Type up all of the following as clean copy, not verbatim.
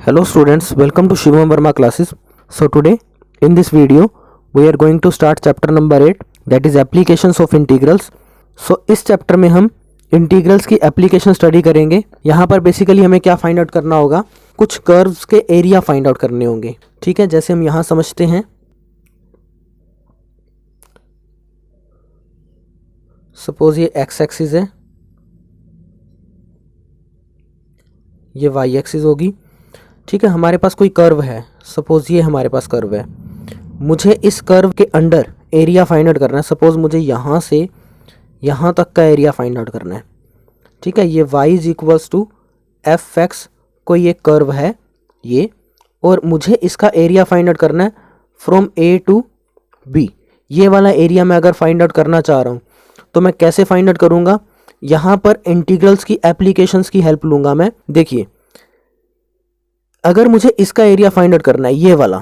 Hello students, welcome to Shivam Verma classes. So today in this video we are going to start chapter number 8, that is applications of integrals. So इस chapter में हम integrals की application study करेंगे। यहाँ पर basically हमें क्या find out करना होगा, कुछ कर्व्स के एरिया फाइंड आउट करने होंगे। ठीक है, जैसे हम यहाँ समझते हैं, सपोज ये एक्स एक्सिस है, ये वाई एक्सिस होगी। ठीक है, हमारे पास कोई कर्व है, सपोज ये हमारे पास कर्व है, मुझे इस कर्व के अंडर एरिया फाइंड आउट करना है। सपोज मुझे यहाँ से यहाँ तक का एरिया फाइंड आउट करना है। ठीक है, ये y is equals to F X कोई एक कर्व है ये, और मुझे इसका एरिया फाइंड आउट करना है फ्रॉम ए टू बी। ये वाला एरिया मैं अगर फाइंड आउट करना चाह रहा हूँ तो मैं कैसे फाइंड आउट करूँगा, यहाँ पर इंटीग्रल्स की एप्लीकेशंस की हेल्प लूँगा मैं। देखिए, अगर मुझे इसका एरिया फाइंड आउट करना है ये वाला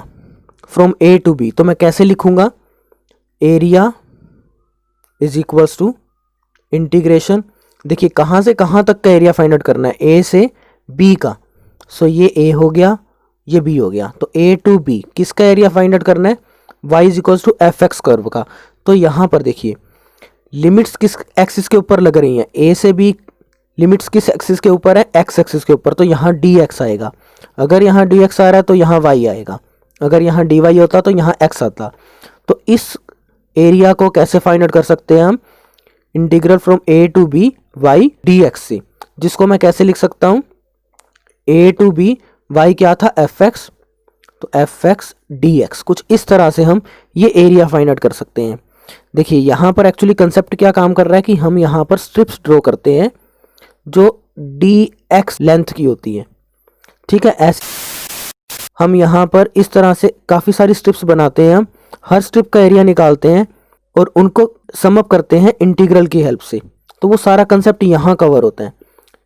फ्रॉम ए टू बी, तो मैं कैसे लिखूँगा, area is equals to integration. देखिए, कहाँ से कहाँ तक का एरिया फाइंड आउट करना है, ए से बी का। सो ये ए हो गया, ये बी हो गया, तो ए टू बी किसका एरिया फाइंड आउट करना है, Y is equals to F X curve का। तो यहाँ पर देखिए लिमिट्स किस एक्सिस के ऊपर लग रही हैं, ए से बी लिमिट्स किस एक्सिस के ऊपर है, एक्स एक्सिस के ऊपर। तो यहाँ डी एक्स आएगा, अगर यहाँ डी एक्स आ रहा है तो यहाँ वाई आएगा, अगर यहाँ डी वाई होता तो यहाँ एक्स आता। तो इस एरिया को कैसे फाइंड आउट कर सकते हैं हम, integral from A to B Y D X से, जिसको मैं कैसे लिख सकता हूँ, ए टू बी वाई क्या था, एफ एक्स, तो एफ एक्स डी एक्स। कुछ इस तरह से हम ये एरिया फाइंड आउट कर सकते हैं। देखिए, यहाँ पर एक्चुअली कंसेप्ट क्या काम कर रहा है कि हम यहाँ पर स्ट्रिप्स ड्रॉ करते हैं जो डी एक्स लेंथ की होती है। ठीक है, ऐसे हम यहाँ पर इस तरह से काफ़ी सारी स्ट्रिप्स बनाते हैं, हम हर स्ट्रिप का एरिया निकालते हैं और उनको सम अप करते हैं इंटीग्रल की हेल्प से। तो वो सारा कंसेप्ट यहाँ कवर होता है।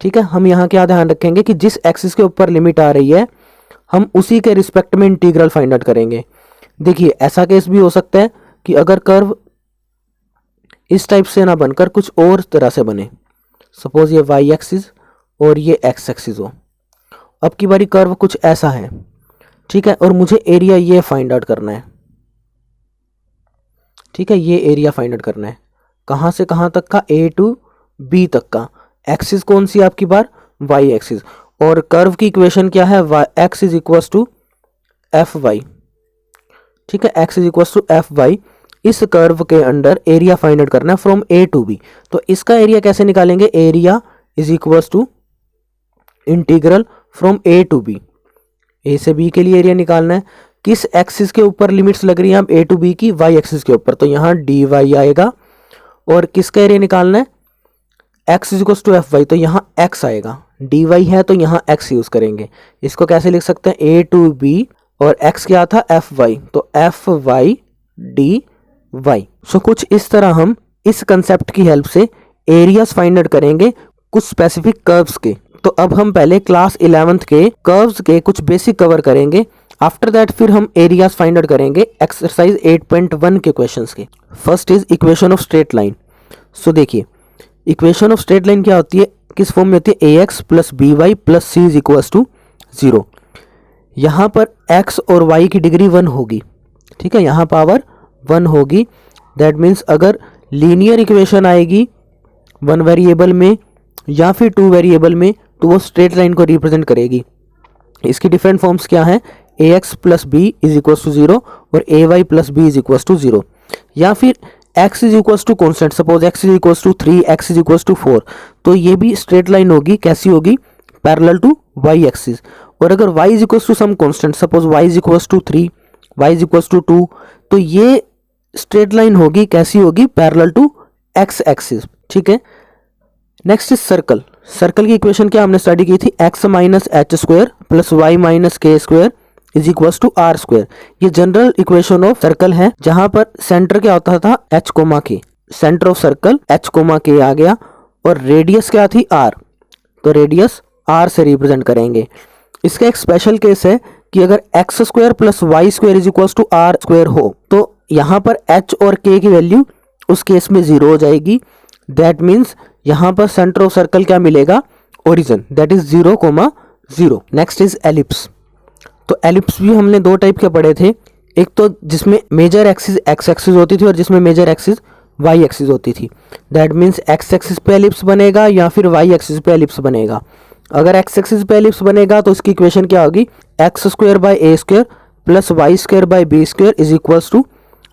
ठीक है, हम यहाँ क्या ध्यान रखेंगे कि जिस एक्सिस के ऊपर लिमिट आ रही है हम उसी के रिस्पेक्ट में इंटीग्रल फाइंड आउट करेंगे। देखिए, ऐसा केस भी हो सकता है कि अगर कर्व इस टाइप से ना बनकर कुछ और तरह से बने, सपोज ये वाई एक्सिस और ये एक्स एक्सिस हो, अब की बारी कर्व कुछ ऐसा है। ठीक है, और मुझे एरिया ये फाइंड आउट करना है। ठीक है, ये एरिया फाइंड आउट करना है कहाँ से कहाँ तक का, ए टू बी तक का। एक्सिस कौन सी आपकी बार, वाई एक्सिस, और कर्व की इक्वेशन क्या है, X is equals to F Y. ठीक है, X is equals to F Y. इस कर्व के अंडर एरिया फाइंड आउट करना है फ्रॉम ए टू बी। तो इसका एरिया कैसे निकालेंगे, area is equals to integral from A to B. A से बी के लिए एरिया निकालना है, किस एक्सिस के ऊपर लिमिट्स लग रही हैं अब ए टू बी की, वाई एक्सिस के ऊपर, तो यहाँ डी वाई आएगा। और किसका एरिया निकालना है, X is equals to F Y, तो यहाँ एक्स आएगा, डी वाई है तो यहाँ एक्स यूज करेंगे। इसको कैसे लिख सकते हैं, ए टू बी और एक्स क्या था, एफ वाई, तो एफ वाई डी वाई। सो कुछ इस तरह हम इस कंसेप्ट की हेल्प से एरियाज फाइंड आउट करेंगे कुछ स्पेसिफिक कर्व्स के। तो अब हम पहले क्लास 11th के कर्व्स के कुछ बेसिक कवर करेंगे, आफ्टर दैट फिर हम एरियाज फाइंड आउट करेंगे एक्सरसाइज 8.1 के क्वेश्चंस के। First is equation of straight line. So देखिए, इक्वेशन ऑफ स्ट्रेट लाइन क्या होती है, किस फॉर्म में होती है, A X plus B Y plus C is equals to 0। यहाँ पर एक्स और वाई की डिग्री 1 होगी। ठीक है, यहाँ पावर 1 होगी। दैट मीन्स अगर लीनियर इक्वेशन आएगी 1 वेरिएबल में या फिर 2 वेरिएबल में तो वो स्ट्रेट लाइन को रिप्रेजेंट करेगी। इसकी डिफरेंट फॉर्म्स क्या हैं, A X plus B is equals to 0 और A Y plus B is equals to 0, या फिर X is equals to constant, suppose X is equals to 3, X is equals to 4, तो ये भी स्ट्रेट लाइन होगी। कैसी होगी, पैरेलल टू वाई एक्सिस। और अगर Y is equals to some constant, suppose Y is equals to 3, Y is equals to 2, तो ये स्ट्रेट लाइन होगी, कैसी होगी, पैरेलल टू एक्स एक्सिस। ठीक है, नेक्स्ट इज सर्कल। सर्कल की इक्वेशन क्या हमने स्टडी की थी, X minus H square plus Y minus K square is equals to R square. ये जनरल इक्वेशन ऑफ सर्कल है, जहां पर सेंटर क्या होता था, H comma K, centre of circle H comma K आ गया, और रेडियस क्या थी, आर, तो रेडियस आर से रिप्रेजेंट करेंगे। इसका एक स्पेशल केस है कि अगर X square plus Y square is equals to R square हो, तो यहाँ पर एच और के की वैल्यू उस केस में 0 हो जाएगी। दैट मीन्स यहाँ पर सेंटर ऑफ सर्कल क्या मिलेगा, origin, that is 0, 0। Next is ellipse. तो एलिप्स भी हमने दो टाइप के पढ़े थे, एक तो जिसमें मेजर एक्सिस एक्स एक्सिस होती थी और जिसमें मेजर एक्सिस वाई एक्सिस होती थी। दैट मीन्स एक्स एक्सिस पे एलिप्स बनेगा या फिर वाई एक्सिस पे एलिप्स बनेगा। अगर एक्स एक्सिस पे एलिप्स बनेगा तो उसकी इक्वेशन क्या होगी, X square by A square plus Y square by B square is equals to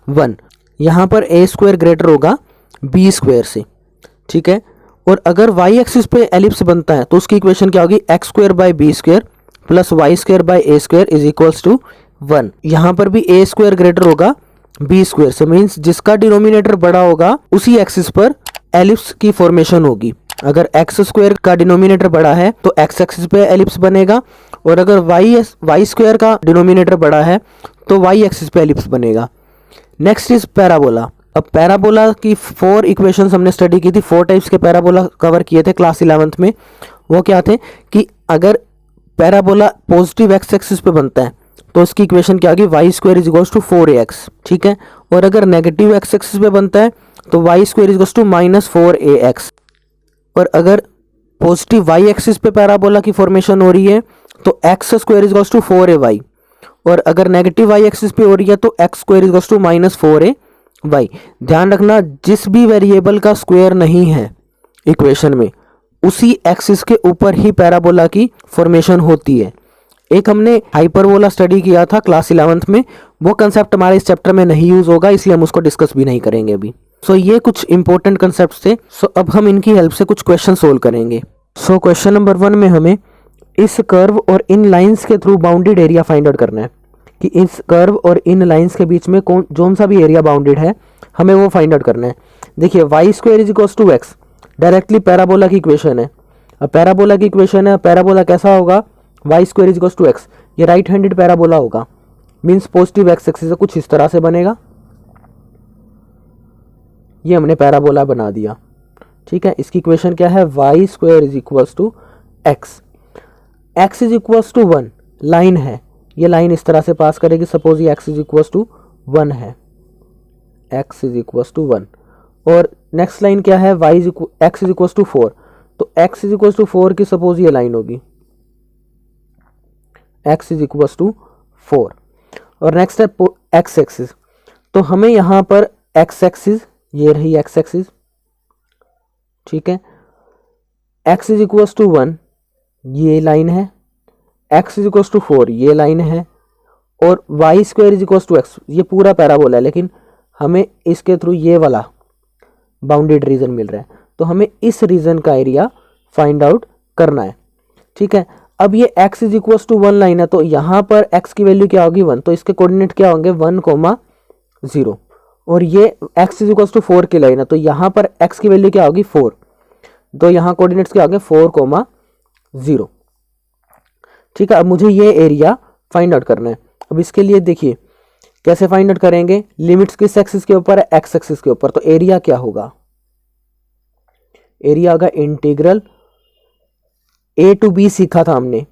1। यहाँ पर ए स्क्वायर ग्रेटर होगा बी स्क्वायर से, ठीक है। और अगर वाई एक्सिस पे एलिप्स बनता है तो उसकी इक्वेशन क्या होगी, X square by B square plus Y square by A square is equals to 1। यहाँ पर भी ए स्क्वायर ग्रेटर होगा बी स्क्वायर से, मीन्स जिसका डिनोमिनेटर बड़ा होगा उसी एक्सिस पर एलिप्स की फॉर्मेशन होगी। अगर एक्स स्क्वायर का डिनोमिनेटर बड़ा है तो एक्स एक्सिस पे एलिप्स बनेगा, और अगर वाई स्क्वायर का डिनोमिनेटर बड़ा है तो वाई एक्सिस पे एलिप्स बनेगा। Next is parabola. अब पैराबोला की 4 इक्वेशंस हमने स्टडी की थी, 4 टाइप्स के पैराबोला कवर किए थे क्लास 11th में। वो क्या थे कि अगर पैराबोला पॉजिटिव एक्स एक्सिस पे बनता है तो उसकी इक्वेशन क्या होगी, Y square is equals to 4ax, ठीक है। और अगर नेगेटिव एक्स एक्सिस पे बनता है तो Y square is equals to -4ax। और अगर पॉजिटिव वाई एक्सिस पे पैराबोला की फॉर्मेशन हो रही है तो X square is equals to 4ay, और अगर नेगेटिव वाई एक्सिस पे हो रही है तो X square is equals to -4ay। ध्यान रखना, जिस भी वेरिएबल का स्क्वायर नहीं है इक्वेशन में उसी एक्सिस के ऊपर ही पैराबोला की फॉर्मेशन होती है। एक हमने हाइपरबोला स्टडी किया था क्लास 11th में, वो कंसेप्ट हमारे इस चैप्टर में नहीं यूज होगा, इसलिए हम उसको डिस्कस भी नहीं करेंगे अभी। सो ये कुछ इंपॉर्टेंट कंसेप्ट थे। सो अब हम इनकी हेल्प से कुछ क्वेश्चन सोल्व करेंगे। सो क्वेश्चन नंबर 1 में हमें इस कर्व और इन लाइंस के through bounded area find out करना है कि इस कर्व और इन लाइंस के बीच में कौन सा भी एरिया बाउंडेड है, हमें वो फाइंड आउट करना है। देखिए Y square is equals to X directly parabola की इक्वेशन है। अब पैराबोला की इक्वेशन है, पैराबोला कैसा होगा, Y square is equals to X, ये राइट हैंडेड पैराबोला होगा, मीन्स पॉजिटिव एक्स एक्सिस से कुछ इस तरह से बनेगा। ये हमने पैराबोला बना दिया, ठीक है। इसकी इक्वेशन क्या है, Y square is equals to X, X is equals to 1 line है, ये लाइन इस तरह से पास करेगी। सपोज ये एक्स इज इक्वल्स टू 1 है, एक्स इज इक्वल्स टू 1। और नेक्स्ट लाइन क्या है, एक्स इज इक्वल्स टू 4, तो एक्स इज इक्वल्स टू 4 की सपोज ये लाइन होगी, एक्स इज इक्वल्स टू 4। और नेक्स्ट है एक्स एक्सिस, तो हमें यहाँ पर एक्स एक्सिस, ये रही एक्स एक्सिस, ठीक है। एक्स इज इक्वल्स टू 1 ये लाइन है, एक्स इज इक्वल्स टू 4 ये लाइन है, और Y square is equals to X, ये पूरा पैराबोला है, लेकिन हमें इसके थ्रू ये वाला बाउंडेड रीजन मिल रहा है, तो हमें इस रीजन का एरिया फाइंड आउट करना है, ठीक है। अब ये x is equals to 1 line है, तो यहाँ पर x की वैल्यू क्या होगी 1, तो इसके कोऑर्डिनेट क्या होंगे 1,0, और ये x इज इक्वल्स टू 4 की लाइन है, तो यहाँ पर x की वैल्यू क्या होगी 4, तो यहाँ कोऑर्डिनेट्स क्या होंगे 4,0, ठीक है। अब मुझे ये एरिया फाइंड आउट करना है। अब इसके लिए देखिए कैसे फाइंड आउट करेंगे, लिमिट्स किस एक्सिस के ऊपर है, x एक्सिस के ऊपर, तो एरिया क्या होगा, एरिया होगा इंटीग्रल a टू b सीखा था हमने।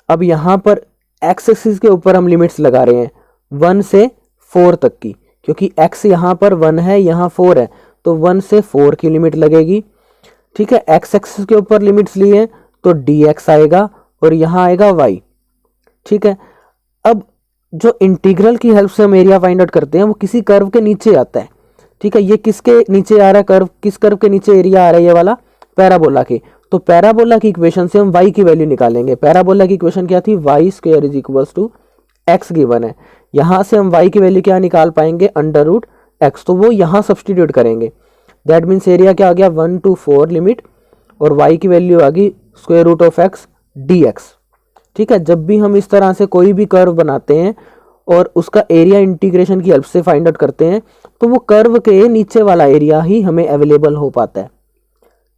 अब यहाँ पर x एक्सिस के ऊपर हम लिमिट्स लगा रहे हैं 1 से 4 तक की, क्योंकि x यहाँ पर 1 है, यहाँ 4 है, तो 1 से 4 की लिमिट लगेगी, ठीक है। x एक्सिस के ऊपर लिमिट्स लिए तो dx आएगा और यहाँ आएगा y, ठीक है। अब जो इंटीग्रल की हेल्प से हम एरिया फाइंड आउट करते हैं वो किसी कर्व के नीचे आता है, ठीक है। ये किसके नीचे आ रहा है कर्व, किस कर्व के नीचे एरिया आ रहा है, ये वाला पैराबोला के। तो पैराबोला की इक्वेशन से हम y की वैल्यू निकालेंगे। पैराबोला की इक्वेशन क्या थी, Y square is equals to X given है, यहाँ से हम y की वैल्यू क्या निकाल पाएंगे, √x, तो वो यहाँ सब्सटीट्यूट करेंगे। दैट मीन्स एरिया क्या आ गया 1 to 4 लिमिट, और y की वैल्यू आ गई √x dx, ठीक है। जब भी हम इस तरह से कोई भी कर्व बनाते हैं और उसका एरिया इंटीग्रेशन की हेल्प से फाइंड आउट करते हैं तो वो कर्व के नीचे वाला एरिया ही हमें अवेलेबल हो पाता है,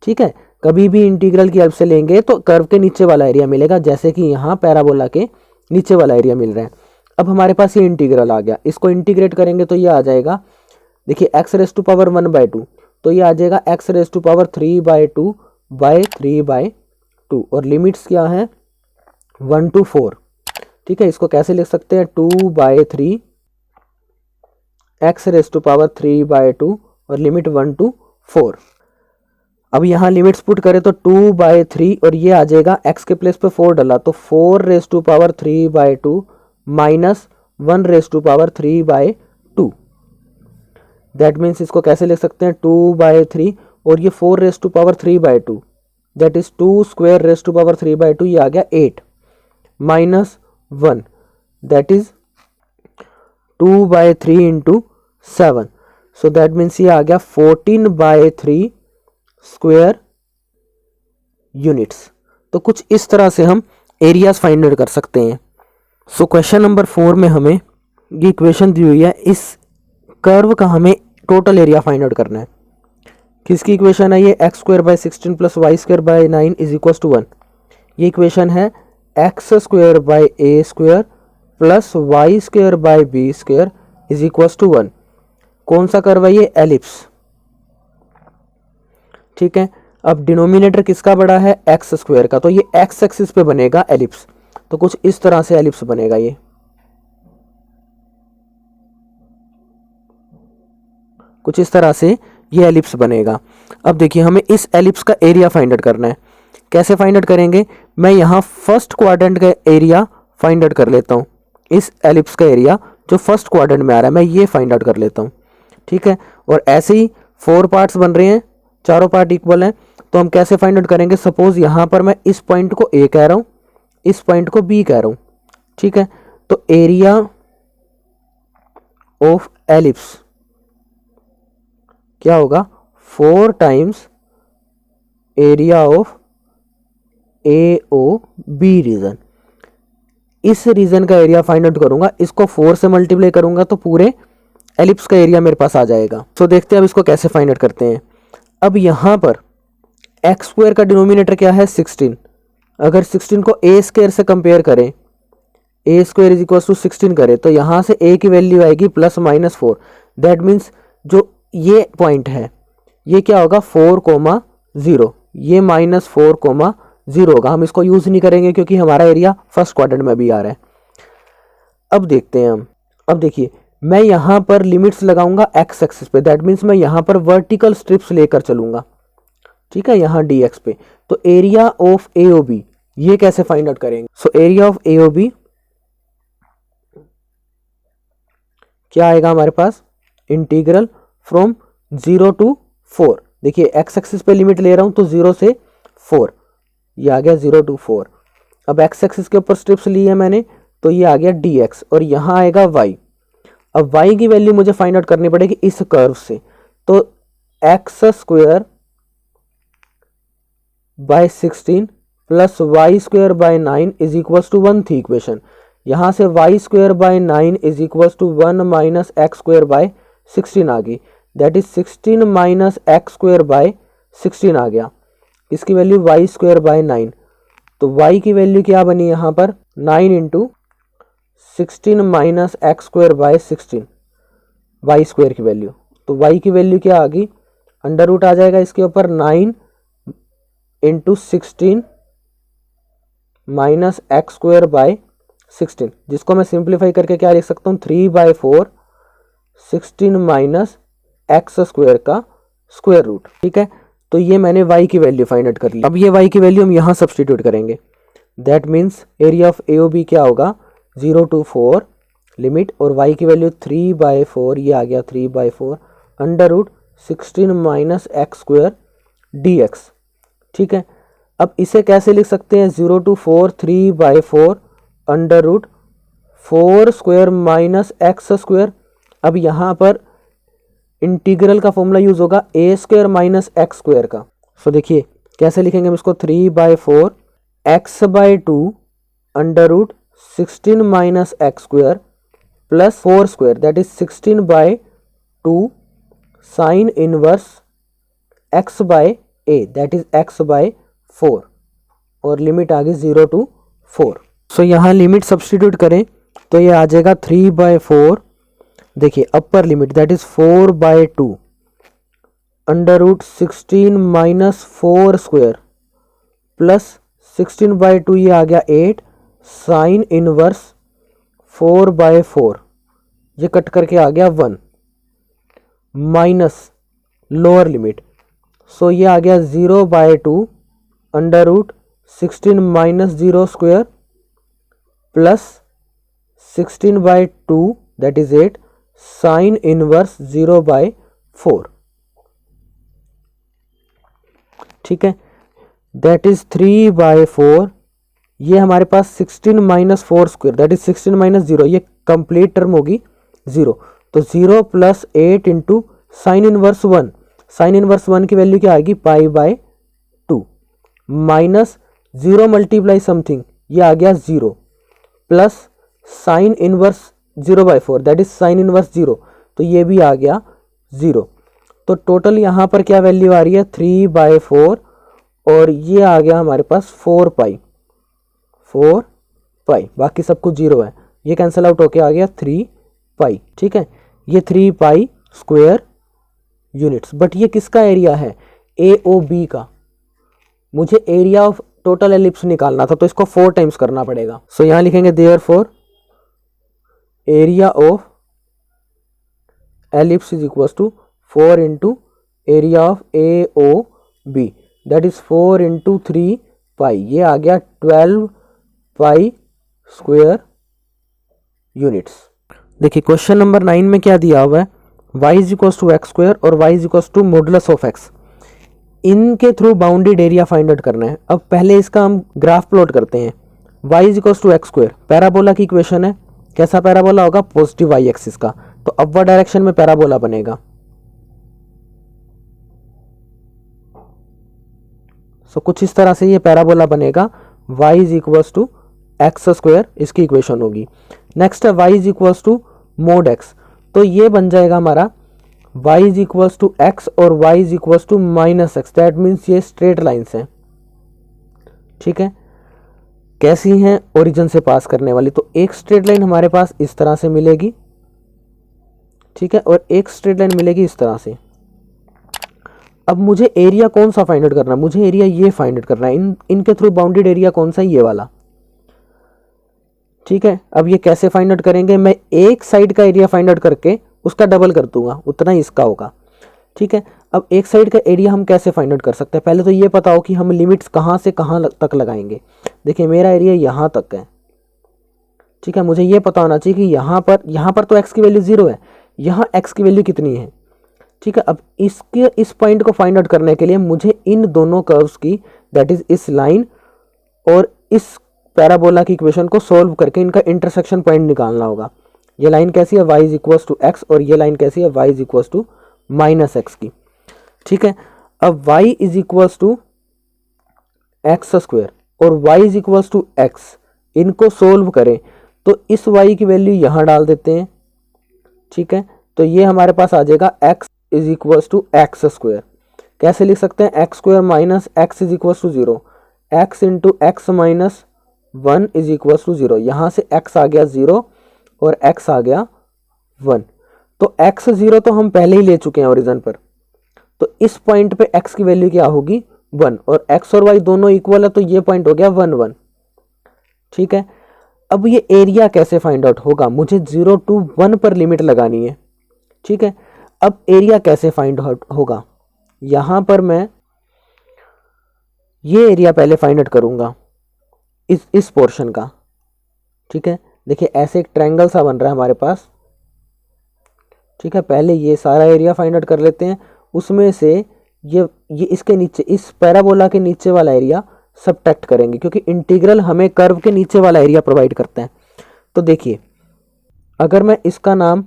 ठीक है। कभी भी इंटीग्रल की हेल्प से लेंगे तो कर्व के नीचे वाला एरिया मिलेगा, जैसे कि यहाँ पैराबोला के नीचे वाला एरिया मिल रहा है। अब हमारे पास ये इंटीग्रल आ गया, इसको इंटीग्रेट करेंगे तो ये आ जाएगा, देखिए x⁻1 1/2, तो ये आ जाएगा x⁻3 3/2 बाय 3/2, और लिमिट्स क्या है 1 to 4, ठीक है। इसको कैसे लिख सकते हैं 2/3 x⁻3/2 और लिमिट 1 to 4। अब यहाँ लिमिट्स पुट करें तो 2/3 और ये आ जाएगा x के प्लेस पे 4 डाला तो 4⁻3/2 माइनस 1^3/2। दैट मीन्स इसको कैसे लिख सकते हैं, 2/3 और ये 4^3/2 दैट इज 2^3/2, ये आ गया 8 minus 1 that is 2/3 into 7, so that means ये आ गया 14/3 स्क्वायर यूनिट्स। तो कुछ इस तरह से हम एरियाज फाइंड आउट कर सकते हैं। सो क्वेश्चन नंबर 4 में हमें ये इक्वेशन दी हुई है, इस कर्व का हमें टोटल एरिया फाइंड आउट करना है। किसकी इक्वेशन है ये, x² + y² 9 is equal to 1। ये इक्वेशन है x² a² plus y² b² is equal to 1। कौन सा कर्व है ये, एलिप्स। ठीक है, अब डिनोमिनेटर किसका बड़ा है, x² का, तो ये x एक्सिस पे बनेगा एलिप्स। तो कुछ इस तरह से एलिप्स बनेगा, ये कुछ इस तरह से ये एलिप्स बनेगा। अब देखिए हमें इस एलिप्स का एरिया फाइंड आउट करना है। कैसे फाइंड आउट करेंगे, मैं यहाँ फर्स्ट क्वाड्रेंट का एरिया फाइंड आउट कर लेता हूँ। इस एलिप्स का एरिया जो फर्स्ट क्वाड्रेंट में आ रहा है मैं ये फाइंड आउट कर लेता हूँ। ठीक है, और ऐसे ही 4 पार्ट्स बन रहे हैं, चारों पार्ट इक्वल हैं, तो हम कैसे फाइंड आउट करेंगे। सपोज यहाँ पर मैं इस पॉइंट को ए कह रहा हूँ, इस पॉइंट को बी कह रहा हूँ। ठीक है, तो एरिया ऑफ एलिप्स क्या होगा, 4 times area of AOB region. इस रीजन का एरिया फाइंड आउट करूंगा, इसको 4 से मल्टीप्लाई करूंगा तो पूरे एलिप्स का एरिया मेरे पास आ जाएगा। तो देखते हैं अब इसको कैसे फाइंड आउट करते हैं। अब यहां पर x² का डिनोमिनेटर क्या है, 16। अगर 16 को a² से कंपेयर करें, a² इज इक्वल टू 16 करें, तो यहां से a की वैल्यू आएगी +-4। दैट मीन्स जो ये पॉइंट है ये क्या होगा, 4,0, ये -4,0 होगा। हम इसको यूज नहीं करेंगे क्योंकि हमारा एरिया फर्स्ट क्वाड्रेंट में भी आ रहा है। अब देखते हैं हम, अब देखिए मैं यहां पर लिमिट्स लगाऊंगा x एक्सिस पे, दैट मीन्स मैं यहां पर वर्टिकल स्ट्रिप्स लेकर चलूंगा। ठीक है, यहां dx पे। तो एरिया ऑफ AOB ये कैसे फाइंड आउट करेंगे। सो एरिया ऑफ AOB क्या आएगा हमारे पास, इंटीग्रल फ्रॉम 0 to 4। देखिए x एक्सिस पे लिमिट ले रहा हूं तो 0 से 4, ये आ गया 0 to 4। अब x एक्सिस के ऊपर स्ट्रिप्स ली है मैंने, तो ये आ गया dx और यहां आएगा y। अब y की वैल्यू मुझे फाइंड आउट करनी पड़ेगी इस कर्व से, तो x² by 16 plus y² 9 is equal to 1 थी इक्वेशन। यहां से y² by 9 is equal to 1 minus x² by 16 आ गई, that is 16 minus x² by 16 आ गया। इसकी वैल्यू y² by 9, तो y की वैल्यू क्या बनी यहाँ पर, 9 into 16 minus x² by 16, y² की वैल्यू। तो y की वैल्यू क्या आ गई, अंडर रूट आ जाएगा इसके ऊपर 9 इंटू 16 माइनस x² by 16, जिसको मैं सिंप्लीफाई करके क्या लिख सकता हूँ, 3/4 16 माइनस x² का स्क्वायर रूट। ठीक है, तो ये मैंने y की वैल्यू फाइंड आउट कर ली। अब ये y की वैल्यू हम यहाँ सब्सटीट्यूट करेंगे। That means area of AOB क्या होगा, 0 to 4 लिमिट, और y की वैल्यू 3/4, ये आ गया 3/4 under root 16 minus x² dx। ठीक है, अब इसे कैसे लिख सकते हैं, 0 to 4 3/4 under root 4² minus x²। अब यहाँ पर इंटीग्रल का फॉर्मूला यूज होगा a² माइनस x² का। सो देखिए कैसे लिखेंगे हम इसको, 3/4 x/2 under root 16 minus x² plus 4² that is 16/2 sine inverse x/a that is x/4, और लिमिट आ गई 0 to 4। सो यहाँ लिमिट सब्सटीट्यूट करें तो ये आ जाएगा 3/4, देखिए upper limit that is 4/2 under root 16 minus 4² plus 16/2, ये आ गया 8 साइन इनवर्स 4/4, ये कट करके आ गया 1 माइनस लोअर लिमिट, सो ये आ गया 0/2 under root 16 minus 0² plus 16/2 that is 8, sine inverse 0/4, ठीक है, दैट इज 3/4। ये हमारे पास 16 minus 4 square that is 16 minus 0, ये कंप्लीट टर्म होगी 0, तो 0 plus 8 into sine inverse 1, sine inverse 1 की वैल्यू क्या आएगी π/2, माइनस 0 मल्टीप्लाई समथिंग, ये आ गया 0, plus sign inverse 0/4 that is sine inverse 0, तो ये भी आ गया 0। तो टोटल यहाँ पर क्या वैल्यू आ रही है 3/4, और ये आ गया हमारे पास 4π, बाकी सब कुछ 0 है, ये कैंसिल आउट होके आ गया 3π, ठीक है, ये 3π स्क्वायर यूनिट्स। बट ये किसका एरिया है, AOB का। मुझे एरिया ऑफ टोटल एलिप्स निकालना था, तो इसको 4 टाइम्स करना पड़ेगा। सो यहाँ लिखेंगे therefore area of ellipse is equal to 4 into area of AOB that is 4 into 3π, ये आ गया 12π स्क्वायर यूनिट्स। देखिए क्वेश्चन नंबर 9 में क्या दिया हुआ है, y is equal to X square और y is equal to modulus of x, इनके through bounded area find out करना है। अब पहले इसका हम ग्राफ प्लॉट करते हैं। y is equal to X square parabola की इक्वेशन है, कैसा पैराबोला होगा, पॉजिटिव y एक्सिस का, तो अपवर्ड डायरेक्शन में पैराबोला बनेगा। सो कुछ इस तरह से ये पैराबोला बनेगा, y is equal to X square इसकी इक्वेशन होगी। नेक्स्ट है y is equal to mod x, तो ये बन जाएगा हमारा y is equal to X और y is equal to minus X, that means ये स्ट्रेट लाइन्स हैं, ठीक है। कैसी हैं, ओरिजिन से पास करने वाली, तो एक स्ट्रेट लाइन हमारे पास इस तरह से मिलेगी, ठीक है, और एक स्ट्रेट लाइन मिलेगी इस तरह से। अब मुझे एरिया कौन सा फाइंड आउट करना है, मुझे एरिया ये फाइंड आउट करना है, इनके थ्रू बाउंडेड एरिया कौन सा है, ये वाला, ठीक है। अब ये कैसे फाइंड आउट करेंगे, मैं एक साइड का एरिया फाइंड आउट करके उसका डबल कर दूंगा, उतना ही इसका होगा, ठीक है। अब एक साइड का एरिया हम कैसे फाइंड आउट कर सकते हैं, पहले तो ये पता हो कि हम लिमिट्स कहाँ से कहाँ तक लगाएंगे। देखिए मेरा एरिया यहाँ तक है, ठीक है, मुझे ये पता होना चाहिए कि यहाँ पर तो x की वैल्यू 0 है, यहाँ x की वैल्यू कितनी है, ठीक है। अब इस पॉइंट को फाइंड आउट करने के लिए मुझे इन दोनों कर्व्स की दैट इज इस लाइन और इस पैराबोला की इक्वेशन को सोल्व करके इनका इंटरसेक्शन पॉइंट निकालना होगा। ये लाइन कैसी है, y is equal to X, और ये लाइन कैसी है, y is equal to minus X की, ठीक है। अब y is equal to X square और y is equal to X, इनको सोल्व करें तो इस y की वैल्यू यहाँ डाल देते हैं, ठीक है। तो ये हमारे पास आ जाएगा x is equal to X square. कैसे लिख सकते हैं, X square minus X is equal to 0, X into X minus 1 is equal to 0। यहाँ से x आ गया 0 और x आ गया 1, तो x 0 तो हम पहले ही ले चुके हैं ओरिजिन पर, तो इस पॉइंट पे x की वैल्यू क्या होगी 1, और x और y दोनों इक्वल है, तो ये पॉइंट हो गया 1 1, ठीक है। अब ये एरिया कैसे फाइंड आउट होगा, मुझे 0 to 1 पर लिमिट लगानी है, ठीक है। अब एरिया कैसे फाइंड आउट होगा, यहाँ पर मैं ये एरिया पहले फाइंड आउट करूँगा इस पोर्शन का, ठीक है। देखिए ऐसे एक ट्रायंगल सा बन रहा है हमारे पास, ठीक है। पहले ये सारा एरिया फाइंड आउट कर लेते हैं, उसमें से ये इसके नीचे इस पैराबोला के नीचे वाला एरिया सबट्रैक्ट करेंगे, क्योंकि इंटीग्रल हमें कर्व के नीचे वाला एरिया प्रोवाइड करता है। तो देखिए अगर मैं इसका नाम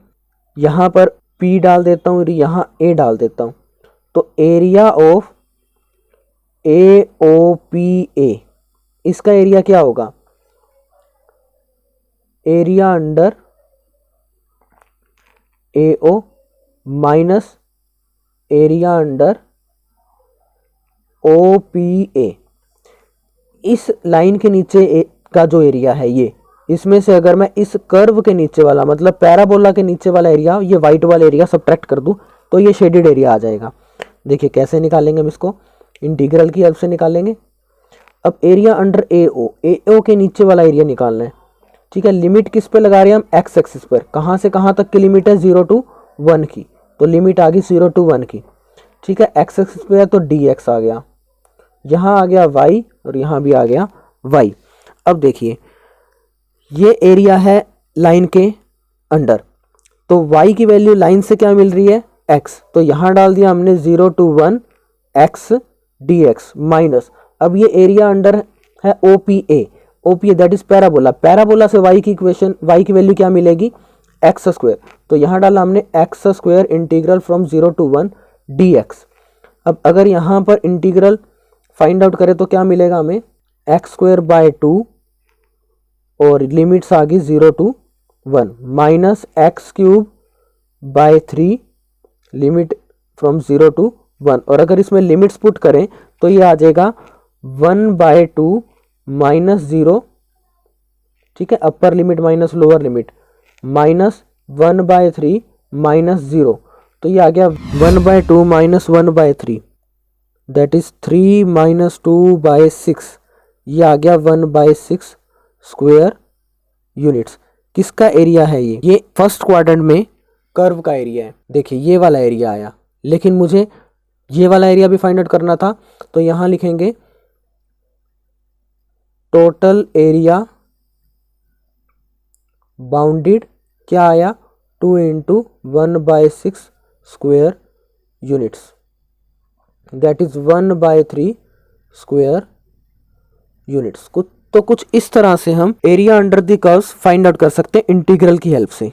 यहाँ पर P डाल देता हूँ और यहाँ A डाल देता हूँ, तो एरिया ऑफ AOPA, इसका एरिया क्या होगा, area under AO minus area under OPA। इस लाइन के नीचे का जो एरिया है ये, इसमें से अगर मैं इस कर्व के नीचे वाला मतलब पैराबोला के नीचे वाला एरिया, ये वाइट वाला एरिया सबट्रैक्ट कर दूं, तो ये शेडेड एरिया आ जाएगा। देखिए कैसे निकालेंगे हम इसको, इंटीग्रल की हेल्प से निकालेंगे। अब एरिया अंडर AO के नीचे वाला एरिया निकालना है, ठीक है। लिमिट किस पे लगा रहे हैं हम, एक्स एक्सिस पर। कहाँ से कहाँ तक की लिमिट है, 0 to 1 की, तो लिमिट आ गई 0 to 1 की, ठीक है। एक्स एक्सिस पे है तो dx आ गया, यहाँ आ गया y और यहाँ भी आ गया y। अब देखिए ये एरिया है लाइन के अंडर। तो y की वैल्यू लाइन से क्या मिल रही है, x, तो यहाँ डाल दिया हमने 0 to 1 x dx माइनस, अब ये एरिया अंडर है OPA that is parabola. Parabola से y की इक्वेशन, y की वैल्यू क्या मिलेगी, एक्स स्क्वायर। तो यहाँ डाला हमने x square integral from 0 to 1 dx। अब अगर यहाँ पर इंटीग्रल फाइंड आउट करें तो क्या मिलेगा हमें, एक्स स्क्वायर बाय 2 और लिमिट्स आ गई 0 to 1 minus x cube by 3 limit from 0 to 1, और अगर इसमें लिमिट्स पुट करें तो ये आ जाएगा 1/2 माइनस 0, ठीक है, upper limit minus lower limit, minus 1/3 minus 0, तो ये आ गया 1/2 माइनस 1/3 दैट इज 3 माइनस 2/6, ये आ गया 1/6 स्क्वायर यूनिट्स। किसका एरिया है ये फर्स्ट क्वाड्रेंट में कर्व का एरिया है। देखिए ये वाला एरिया आया, लेकिन मुझे ये वाला एरिया भी फाइंड आउट करना था, तो यहां लिखेंगे टोटल एरिया बाउंडेड, क्या आया 2 × 1/6 square units that is 1/3 square units. तो कुछ इस तरह से हम area under the curves find out कर सकते हैं इंटीग्रल की हेल्प से।